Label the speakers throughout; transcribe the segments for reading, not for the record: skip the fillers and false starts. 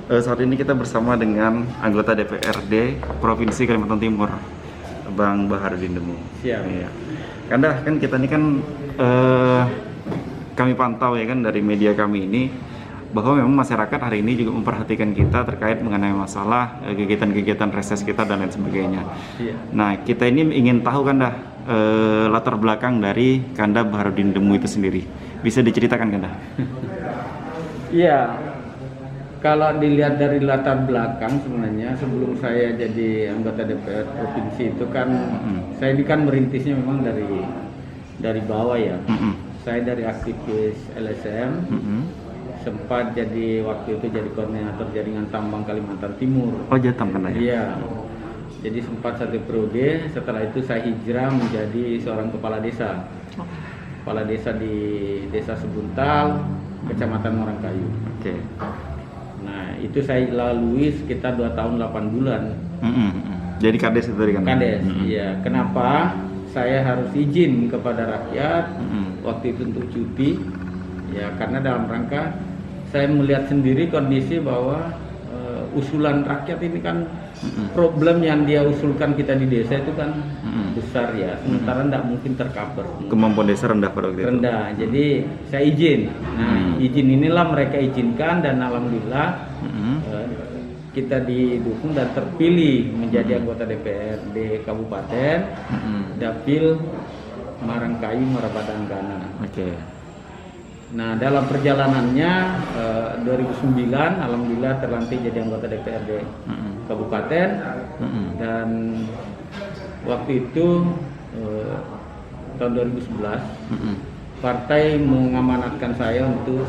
Speaker 1: Saat ini kita bersama dengan anggota DPRD Provinsi Kalimantan Timur, Bang Baharudin Demu.
Speaker 2: Siap.
Speaker 1: Iya. Kanda, kan kita ini kan kami pantau ya kan dari media kami ini bahwa memang masyarakat hari ini juga memperhatikan kita terkait mengenai masalah kegiatan-kegiatan reses kita dan lain sebagainya.
Speaker 2: Iya.
Speaker 1: Nah, kita ini ingin tahu Kanda latar belakang dari Kanda Baharudin Demu itu sendiri. Bisa diceritakan Kanda?
Speaker 2: Iya, kalau dilihat dari latar belakang sebenarnya sebelum saya jadi anggota DPR provinsi itu kan saya ini kan merintisnya memang dari bawah ya. Saya dari aktivis LSM, sempat jadi waktu itu jadi koordinator jaringan tambang Kalimantan Timur.
Speaker 1: Oh, Jatam Kanda ya?
Speaker 2: Iya. Jadi sempat 1 periode, setelah itu saya hijrah menjadi seorang kepala desa. Kepala desa di Desa Sebuntal, Kecamatan Marangkayu.
Speaker 1: Oke.
Speaker 2: Nah, itu saya lalui sekitar 2 tahun 8 bulan.
Speaker 1: Jadi kades itu tadi kan?
Speaker 2: Kades, iya. Kenapa? Saya harus izin kepada rakyat waktu itu untuk cuti. Ya, karena dalam rangka saya melihat sendiri kondisi bahwa usulan rakyat ini kan problem yang dia usulkan kita di desa itu kan besar ya, sementara tidak mungkin tercover.
Speaker 1: Kemampuan desa rendah pada waktu itu?
Speaker 2: Rendah, jadi saya izin. Nah, izin inilah mereka izinkan dan alhamdulillah kita didukung dan terpilih menjadi anggota DPRD Kabupaten Dapil Marangkayu Marabadanggana.
Speaker 1: Oke.
Speaker 2: Nah, dalam perjalanannya 2009 alhamdulillah terlantik jadi anggota DPRD Kabupaten dan waktu itu tahun 2011 partai mengamanatkan saya untuk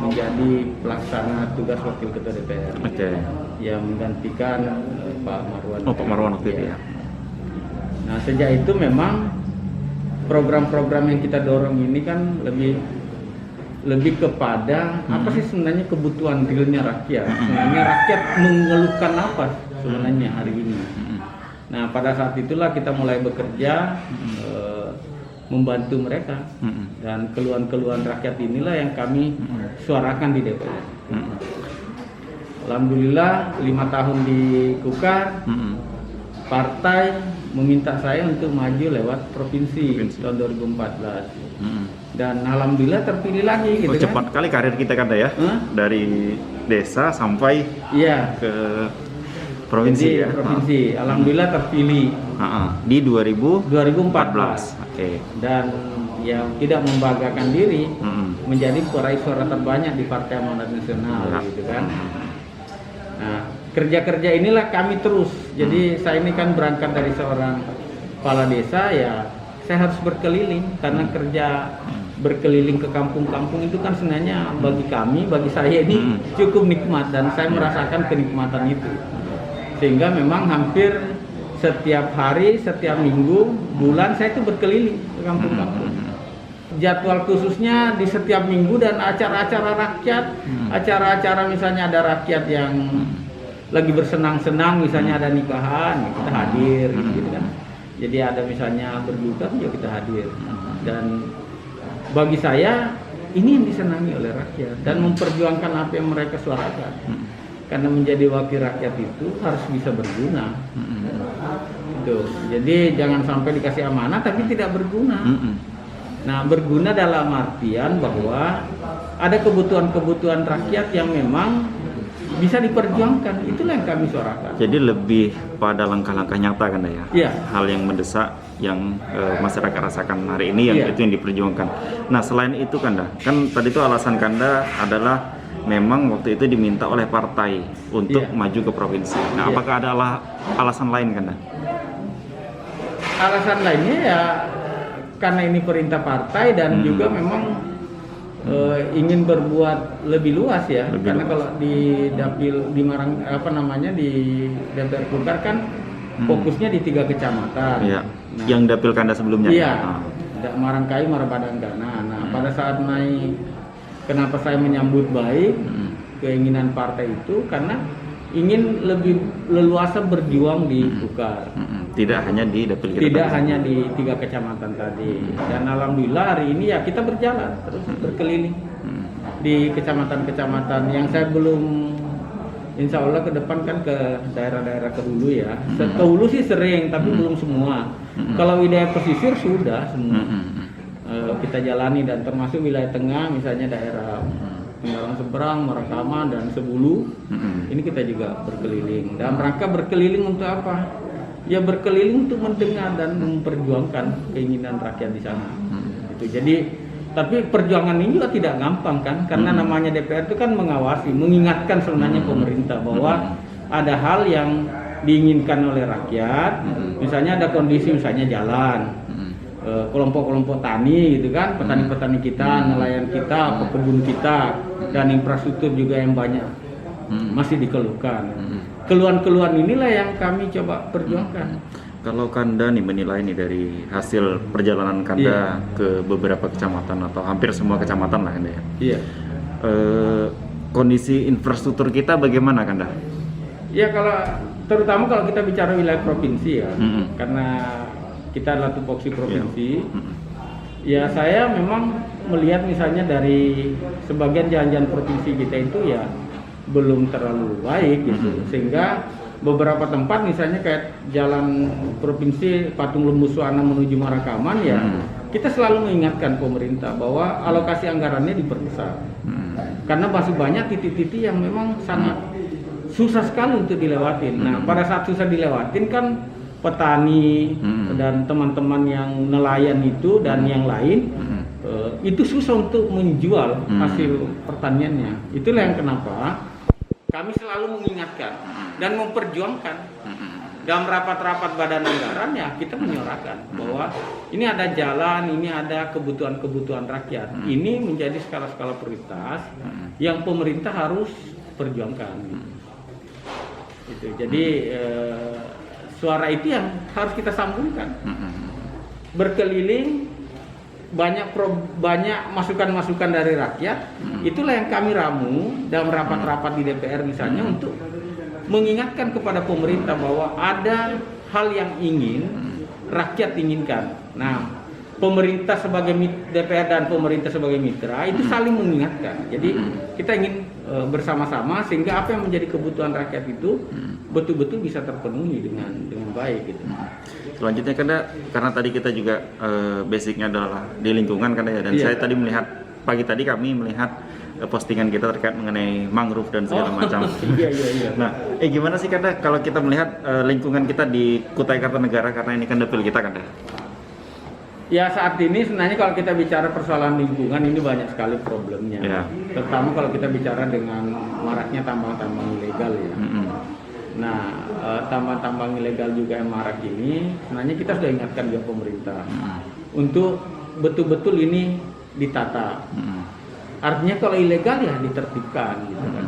Speaker 2: menjadi pelaksana tugas wakil ketua DPR. Yang menggantikan Pak Marwan.
Speaker 1: Oh, Pak Marwan waktu itu ya.
Speaker 2: Nah, sejak itu memang program-program yang kita dorong ini kan lebih kepada apa sih sebenarnya kebutuhan realnya rakyat. Sebenarnya rakyat mengeluhkan apa sebenarnya hari ini. Nah, pada saat itulah kita mulai bekerja membantu mereka dan keluhan-keluhan rakyat inilah yang kami suarakan di DPR. Alhamdulillah 5 tahun di Kukar, partai meminta saya untuk maju lewat provinsi tahun 2014. Dan alhamdulillah terpilih lagi gitu.
Speaker 1: Cepat kali karir kita kan ya? Dari desa sampai ke provinsi.
Speaker 2: Jadi, provinsi. Alhamdulillah terpilih
Speaker 1: di 2014.
Speaker 2: Oke. Dan yang tidak membanggakan diri menjadi peraih suara terbanyak di Partai Amanat Nasional gitu kan. Nah, kerja-kerja inilah kami terus. Jadi saya ini kan berangkat dari seorang kepala desa ya, saya harus berkeliling karena kerja berkeliling ke kampung-kampung itu kan sebenarnya bagi kami, bagi saya ini cukup nikmat dan saya merasakan kenikmatan itu. Sehingga memang hampir setiap hari, setiap minggu, bulan saya itu berkeliling ke kampung-kampung. Jadwal khususnya di setiap minggu dan acara-acara rakyat, acara-acara misalnya ada rakyat yang lagi bersenang-senang, misalnya ada nikahan, kita hadir, gitu kan. Jadi ada misalnya berduka, juga kita hadir. Dan bagi saya ini yang disenangi oleh rakyat dan memperjuangkan apa yang mereka suarakan. Karena menjadi wakil rakyat itu harus bisa berguna. Gitu. Jadi jangan sampai dikasih amanah tapi tidak berguna. Nah, berguna dalam artian bahwa ada kebutuhan-kebutuhan rakyat yang memang bisa diperjuangkan, itulah yang kami suarakan.
Speaker 1: Jadi lebih pada langkah-langkah nyata kan ya?
Speaker 2: Iya.
Speaker 1: Hal yang mendesak yang masyarakat rasakan hari ini yang itu yang diperjuangkan. Nah, selain itu Kanda, kan tadi itu alasan Kanda adalah memang waktu itu diminta oleh partai untuk maju ke provinsi. Nah, apakah ada alasan lain Kanda?
Speaker 2: Alasan lainnya ya karena ini perintah partai dan juga memang ingin berbuat lebih luas ya. Karena kalau di dapil di DPR Kukar kan fokusnya di 3 kecamatan.
Speaker 1: Iya. Nah, yang dapil Kanda sebelumnya.
Speaker 2: Iya. Marangkayu, Marabadanggana. Nah, pada saat kenapa saya menyambut baik keinginan partai itu karena ingin lebih leluasa berjuang di Kukar.
Speaker 1: Tidak hanya di dapil kita.
Speaker 2: Tidak hanya di 3 kecamatan tadi. Dan alhamdulillah hari ini ya kita berjalan terus berkeliling di kecamatan-kecamatan yang saya belum Insya Allah ke depan kan ke daerah-daerah ke hulu ya. Ke hulu sih sering, tapi belum semua. Kalau wilayah pesisir sudah semua. Kita jalani, dan termasuk wilayah tengah, misalnya daerah Pengarang Seberang, Marakaman, dan Sebulu. Ini kita juga berkeliling. Dalam rangka berkeliling untuk apa? Ya berkeliling untuk mendengar dan memperjuangkan keinginan rakyat di sana. Itu. Jadi, tapi perjuangan ini juga tidak gampang kan, karena namanya DPR itu kan mengawasi, mengingatkan sebenarnya pemerintah bahwa ada hal yang diinginkan oleh rakyat. Misalnya ada kondisi, misalnya jalan, kelompok-kelompok tani gitu kan, petani-petani kita, nelayan kita, pekebun kita, dan infrastruktur juga yang banyak masih dikeluhkan. Keluhan-keluhan inilah yang kami coba perjuangkan.
Speaker 1: Kalau Kanda nih menilai nih dari hasil perjalanan Kanda ke beberapa kecamatan atau hampir semua kecamatan lah Kanda ya.
Speaker 2: Iya.
Speaker 1: Kondisi infrastruktur kita bagaimana Kanda?
Speaker 2: Ya kalau terutama kalau kita bicara wilayah provinsi ya, karena kita adalah tupoksi provinsi. Ya saya memang melihat misalnya dari sebagian jalan-jalan provinsi kita itu ya belum terlalu baik gitu, sehingga beberapa tempat misalnya kayak jalan provinsi Patung Lembu Suwana menuju Marakaman ya, kita selalu mengingatkan pemerintah bahwa alokasi anggarannya diperbesar, karena masih banyak titik-titik yang memang sangat susah sekali untuk dilewatin. Nah pada saat susah dilewatin kan petani dan teman-teman yang nelayan itu dan yang lain itu susah untuk menjual hasil pertaniannya. Itulah yang kenapa kami selalu mengingatkan dan memperjuangkan dalam rapat-rapat badan anggaran ya, kita menyuarakan bahwa ini ada jalan, ini ada kebutuhan-kebutuhan rakyat. Ini menjadi skala-skala prioritas yang pemerintah harus perjuangkan. Gitu. Jadi suara itu yang harus kita sambungkan. Berkeliling, banyak masukan-masukan dari rakyat, itulah yang kami ramu dalam rapat-rapat di DPR misalnya, untuk mengingatkan kepada pemerintah bahwa ada hal yang ingin rakyat inginkan. Nah, pemerintah sebagai DPR dan pemerintah sebagai mitra itu saling mengingatkan. Jadi kita ingin bersama-sama sehingga apa yang menjadi kebutuhan rakyat itu betul-betul bisa terpenuhi dengan baik gitu.
Speaker 1: Selanjutnya karena tadi kita juga basicnya adalah di lingkungan kan ya, dan saya tadi melihat pagi tadi kami melihat postingan kita terkait mengenai mangrove dan segala macam.
Speaker 2: Iya.
Speaker 1: Nah, gimana sih Kanda kalau kita melihat lingkungan kita di Kutai Kartanegara, karena ini kan dapil kita Kanda?
Speaker 2: Ya saat ini sebenarnya kalau kita bicara persoalan lingkungan ini banyak sekali problemnya. Terutama kalau kita bicara dengan maraknya tambang-tambang ilegal ya. Nah, tambang-tambang ilegal juga yang marak ini, sebenarnya kita sudah ingatkan juga pemerintah untuk betul-betul ini ditata. Artinya kalau ilegal ya ditertibkan gitu kan.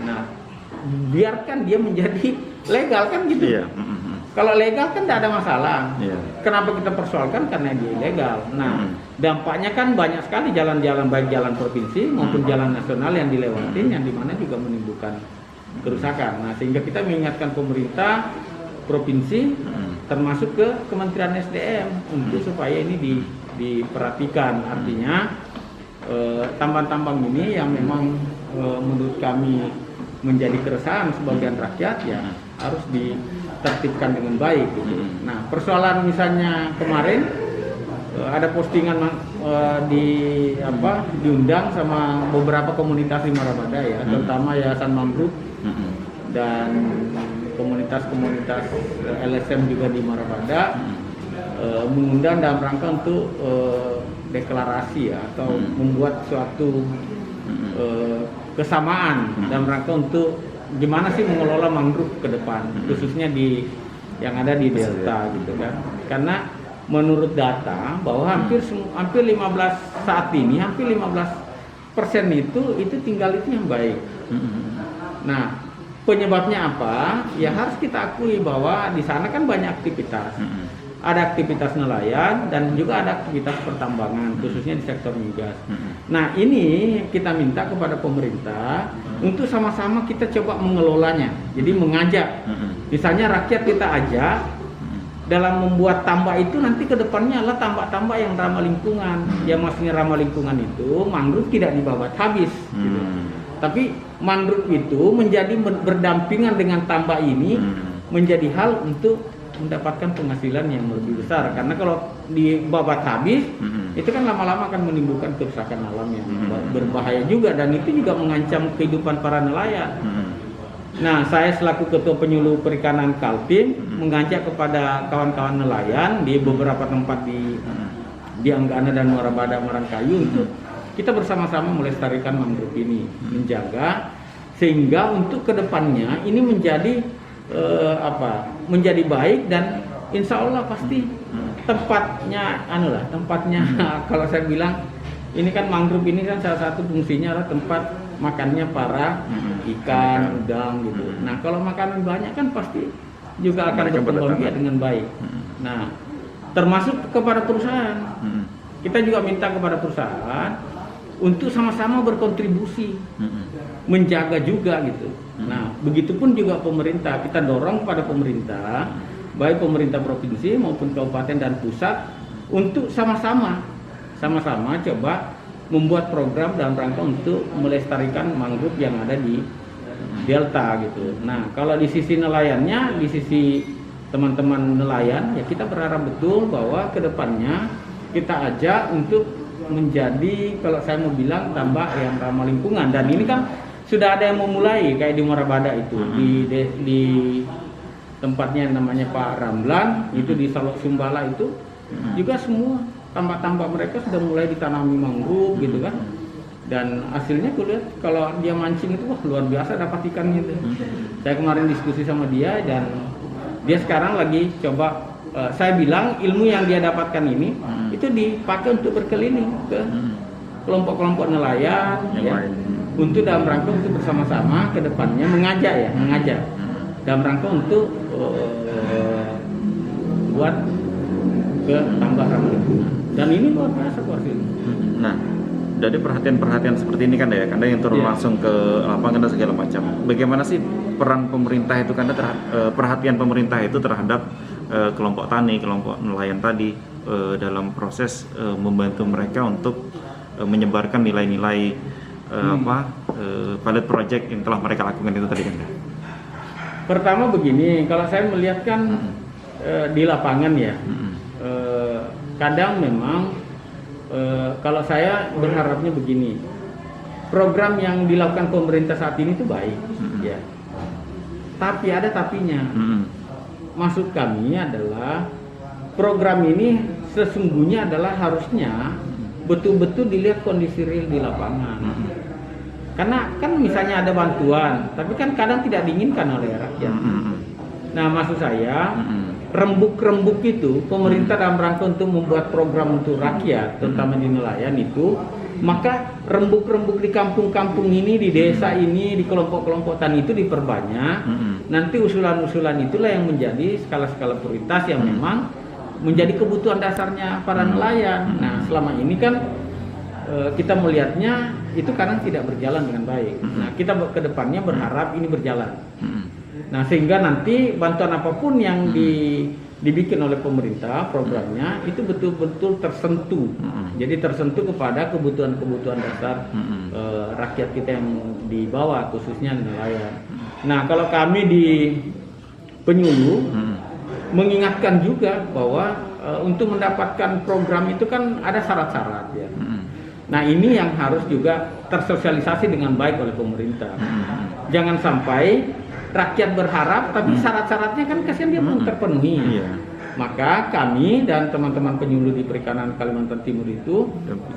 Speaker 2: Nah, biarkan dia menjadi legal kan gitu. Kalau legal kan tidak ada masalah. Kenapa kita persoalkan? Karena dia ilegal. Nah, dampaknya kan banyak sekali jalan-jalan, baik jalan provinsi maupun jalan nasional yang dilewatin, yang dimana juga menimbulkan kerusakan. Nah, sehingga kita mengingatkan pemerintah provinsi termasuk ke Kementerian SDM untuk supaya ini diperhatikan. Artinya tambang-tambang ini yang memang menurut kami menjadi keresahan sebagian rakyat ya harus ditertibkan dengan baik gitu. Nah, persoalan misalnya kemarin ada postingan diundang sama beberapa komunitas di Marabada ya, terutama Yayasan Mangrove dan komunitas-komunitas LSM juga di Marabada, mengundang dalam rangka untuk deklarasi ya, atau membuat suatu kesamaan dalam rangka untuk gimana sih mengelola mangrove ke depan, khususnya yang ada di Delta gitu kan. Karena menurut data bahwa hampir 15% itu tinggal itu yang baik. Nah, penyebabnya apa? Ya harus kita akui bahwa di sana kan banyak aktivitas. Ada aktivitas nelayan dan juga ada aktivitas pertambangan, khususnya di sektor migas. Nah, ini kita minta kepada pemerintah untuk sama-sama kita coba mengelolanya. Jadi mengajak, misalnya rakyat kita ajak dalam membuat tambak itu, nanti ke depannya adalah tambak-tambak yang ramah lingkungan. Yang maksudnya ramah lingkungan itu mangrove tidak dibabat habis. Gitu. tapi mangrove itu menjadi berdampingan dengan tambak ini menjadi hal untuk mendapatkan penghasilan yang lebih besar, karena kalau dibabat habis itu kan lama-lama akan menimbulkan kerusakan alam yang berbahaya juga, dan itu juga mengancam kehidupan para nelayan. Nah, saya selaku ketua penyuluh perikanan Kaltim mengajak kepada kawan-kawan nelayan di beberapa tempat di Anggana dan Muarabada Marangkayu untuk kita bersama-sama melestarikan mangrove ini, menjaga sehingga untuk kedepannya ini menjadi menjadi baik, dan insya Allah pasti tempatnya kalau saya bilang ini kan mangrove ini kan salah satu fungsinya adalah tempat makannya para ikan, udang gitu. Nah, kalau makanan banyak kan pasti juga akan berkembang biak dengan baik. Nah, termasuk kepada perusahaan. Kita juga minta kepada perusahaan untuk sama-sama berkontribusi, menjaga juga gitu. Nah, begitupun juga pemerintah, kita dorong pada pemerintah, baik pemerintah provinsi maupun kabupaten dan pusat, untuk sama-sama coba membuat program dalam rangka untuk melestarikan mangrove yang ada di delta gitu. Nah, kalau di sisi nelayannya, di sisi teman-teman nelayan, ya kita berharap betul bahwa kedepannya kita ajak untuk menjadi, kalau saya mau bilang, tambak yang ramah lingkungan. Dan ini kan sudah ada yang memulai, kayak di Muarabada itu, di tempatnya namanya Pak Ramlan, itu di Salok Sumbala itu juga semua tambak-tambak mereka sudah mulai ditanami mangrove gitu kan. Dan hasilnya aku lihat kalau dia mancing itu wah luar biasa dapat ikannya itu. Saya kemarin diskusi sama dia, dan dia sekarang lagi coba, saya bilang ilmu yang dia dapatkan ini itu dipakai untuk berkeliling ke kelompok-kelompok nelayan ya, untuk dalam rangka untuk bersama-sama ke depannya mengajak dalam rangka untuk buat ke tambak ramah lingkungan. Dan ini luar biasa hasilnya.
Speaker 1: Nah, dari perhatian-perhatian seperti ini kan ya, Kanda yang turun langsung ke lapangan dan segala macam. Bagaimana sih peran pemerintah itu, Kanda perhatian pemerintah itu terhadap kelompok tani, kelompok nelayan tadi dalam proses membantu mereka untuk menyebarkan nilai-nilai pilot project yang telah mereka lakukan itu tadi, Kanda?
Speaker 2: Pertama begini, kalau saya melihat kan di lapangan ya, kadang memang kalau saya berharapnya begini, program yang dilakukan pemerintah saat ini itu baik, ya. Tapi ada tapinya. Maksud kami adalah program ini sesungguhnya adalah harusnya betul-betul dilihat kondisi real di lapangan. Karena kan misalnya ada bantuan, tapi kan kadang tidak diinginkan oleh rakyat. Nah, maksud saya rembuk-rembuk itu pemerintah dalam rangka untuk membuat program untuk rakyat, terutama di nelayan itu, maka rembuk-rembuk di kampung-kampung ini, di desa ini, di kelompok-kelompok tani itu diperbanyak. Nanti usulan-usulan itulah yang menjadi skala-skala prioritas yang memang menjadi kebutuhan dasarnya para nelayan. Nah, selama ini kan kita melihatnya itu kadang tidak berjalan dengan baik. Nah, kita ke depannya berharap ini berjalan. Nah, sehingga nanti bantuan apapun yang dibikin oleh pemerintah programnya itu betul-betul tersentuh. Jadi tersentuh kepada kebutuhan-kebutuhan dasar rakyat kita yang di bawah, khususnya nelayan. Nah, kalau kami di penyuluh mengingatkan juga bahwa untuk mendapatkan program itu kan ada syarat-syarat ya. Nah, ini yang harus juga tersosialisasi dengan baik oleh pemerintah. Jangan sampai rakyat berharap tapi syarat-syaratnya kan kasihan dia belum terpenuhi. Maka kami dan teman-teman penyuluh di perikanan Kalimantan Timur itu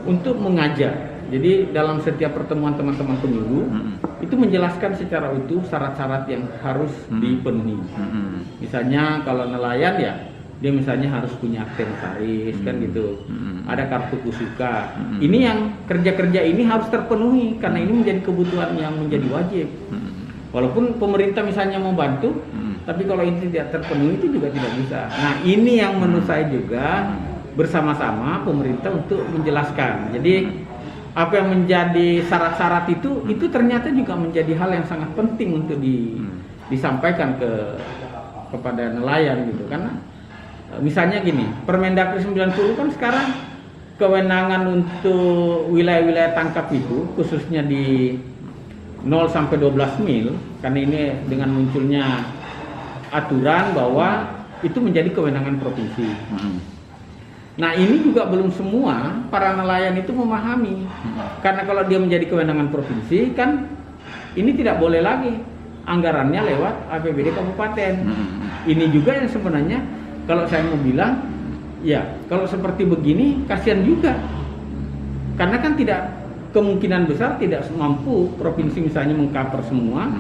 Speaker 2: untuk mengajak. Jadi dalam setiap pertemuan teman-teman penyuluh itu menjelaskan secara utuh syarat-syarat yang harus dipenuhi. Misalnya kalau nelayan ya dia misalnya harus punya akte notaris kan gitu. Ada kartu kusuka. Ini yang kerja-kerja ini harus terpenuhi karena ini menjadi kebutuhan yang menjadi wajib. Walaupun pemerintah misalnya mau bantu, tapi kalau ini tidak terpenuhi itu juga tidak bisa. Nah, ini yang menurut saya juga bersama-sama pemerintah untuk menjelaskan. Jadi apa yang menjadi syarat-syarat itu ternyata juga menjadi hal yang sangat penting untuk disampaikan kepada nelayan gitu. Karena misalnya gini, Permendagri 90 kan sekarang kewenangan untuk wilayah-wilayah tangkap itu khususnya di 0 sampai 12 mil, karena ini dengan munculnya aturan bahwa itu menjadi kewenangan provinsi. Nah ini juga belum semua para nelayan itu memahami, karena kalau dia menjadi kewenangan provinsi kan ini tidak boleh lagi anggarannya lewat APBD kabupaten. Ini juga yang sebenarnya kalau saya mau bilang, ya kalau seperti begini kasihan juga, karena kan tidak, kemungkinan besar tidak mampu provinsi misalnya mengcover semua,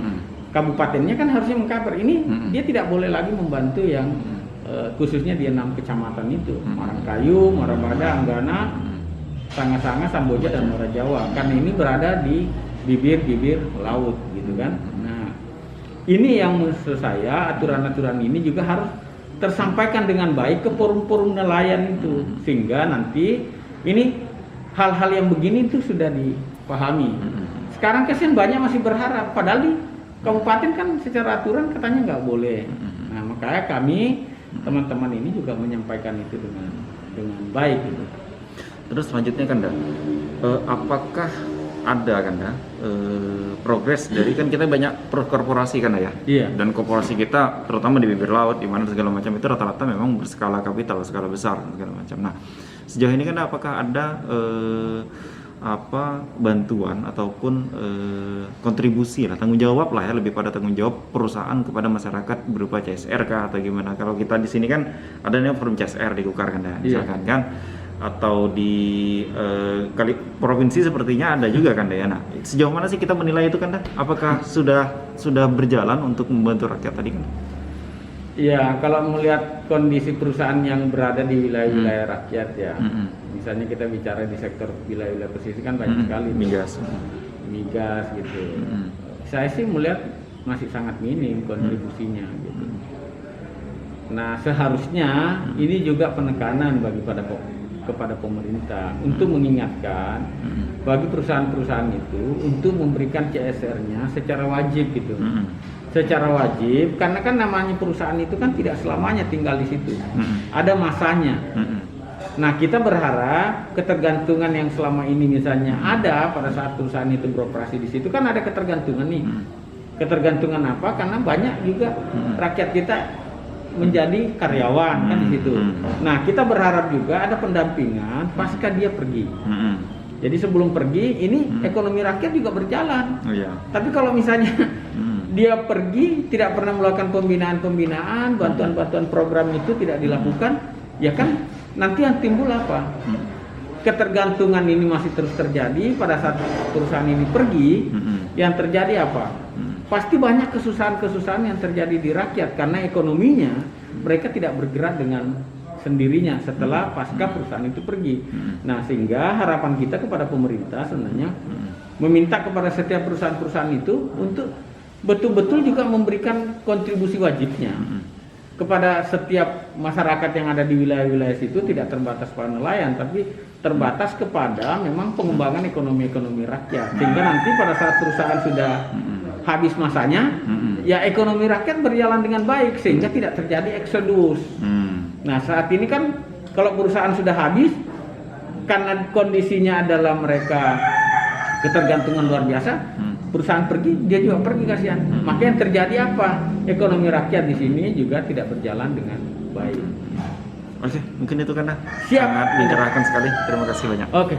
Speaker 2: kabupatennya kan harusnya mengcover. Ini dia tidak boleh lagi membantu yang khususnya di 6 kecamatan itu, Marangkayu, Marabada, Anggana, Sanga-Sanga, Samboja, dan Muara Jawa, karena ini berada di bibir-bibir laut gitu kan. Nah ini yang menurut saya aturan-aturan ini juga harus tersampaikan dengan baik ke forum-forum nelayan itu, sehingga nanti ini hal-hal yang begini itu sudah dipahami. Sekarang kasihan banyak masih berharap, padahal di kabupaten kan secara aturan katanya nggak boleh. Nah makanya kami teman-teman ini juga menyampaikan itu dengan baik gitu.
Speaker 1: Terus selanjutnya kan apakah ada kan progres dari, kan kita banyak korporasi kan ya?
Speaker 2: Iya.
Speaker 1: Dan korporasi kita terutama di bibir laut di mana segala macam itu rata-rata memang berskala kapital, skala besar segala macam. Nah sejauh ini kan apakah ada bantuan ataupun kontribusi lah, tanggung jawab lah ya, lebih pada tanggung jawab perusahaan kepada masyarakat berupa CSR kah atau gimana? Kalau kita di sini kan adanya forum CSR di Kukar kan ya, misalkan kan, atau di provinsi sepertinya ada juga kan ya. Nah sejauh mana sih kita menilai itu kan? Apakah sudah berjalan untuk membantu rakyat tadi kan?
Speaker 2: Ya, kalau melihat kondisi perusahaan yang berada di wilayah-wilayah rakyat ya, misalnya kita bicara di sektor wilayah-wilayah pesisir kan banyak sekali migas gitu. Saya sih melihat masih sangat minim kontribusinya gitu. Nah seharusnya ini juga penekanan kepada pemerintah untuk mengingatkan bagi perusahaan-perusahaan itu untuk memberikan CSR-nya secara wajib gitu. Secara wajib, karena kan namanya perusahaan itu kan tidak selamanya tinggal di situ, ada masanya. Nah kita berharap ketergantungan yang selama ini misalnya ada pada saat perusahaan itu beroperasi di situ kan ada ketergantungan nih. Ketergantungan apa? Karena banyak juga rakyat kita menjadi karyawan kan di situ. Nah kita berharap juga ada pendampingan pasca dia pergi. Jadi sebelum pergi ini ekonomi rakyat juga berjalan. Tapi kalau misalnya dia pergi tidak pernah melakukan pembinaan, bantuan-bantuan program itu tidak dilakukan, ya kan nanti yang timbul apa? Ketergantungan ini masih terus terjadi pada saat perusahaan ini pergi. Yang terjadi apa? Pasti banyak kesusahan-kesusahan yang terjadi di rakyat karena ekonominya mereka tidak bergerak dengan sendirinya setelah pasca perusahaan itu pergi. Nah sehingga harapan kita kepada pemerintah sebenarnya meminta kepada setiap perusahaan-perusahaan itu untuk betul-betul juga memberikan kontribusi wajibnya kepada setiap masyarakat yang ada di wilayah-wilayah situ, tidak terbatas pada nelayan tapi terbatas kepada memang pengembangan ekonomi rakyat, sehingga nanti pada saat perusahaan sudah habis masanya ya ekonomi rakyat berjalan dengan baik sehingga tidak terjadi eksodus. Nah saat ini kan kalau perusahaan sudah habis karena kondisinya adalah mereka ketergantungan luar biasa, perusahaan pergi, dia juga pergi kasihan. Maka yang terjadi apa? Ekonomi rakyat di sini juga tidak berjalan dengan baik.
Speaker 1: Oke, mungkin itu kan
Speaker 2: Siap.
Speaker 1: sangat mencerahkan sekali. Terima kasih banyak.
Speaker 2: Oke.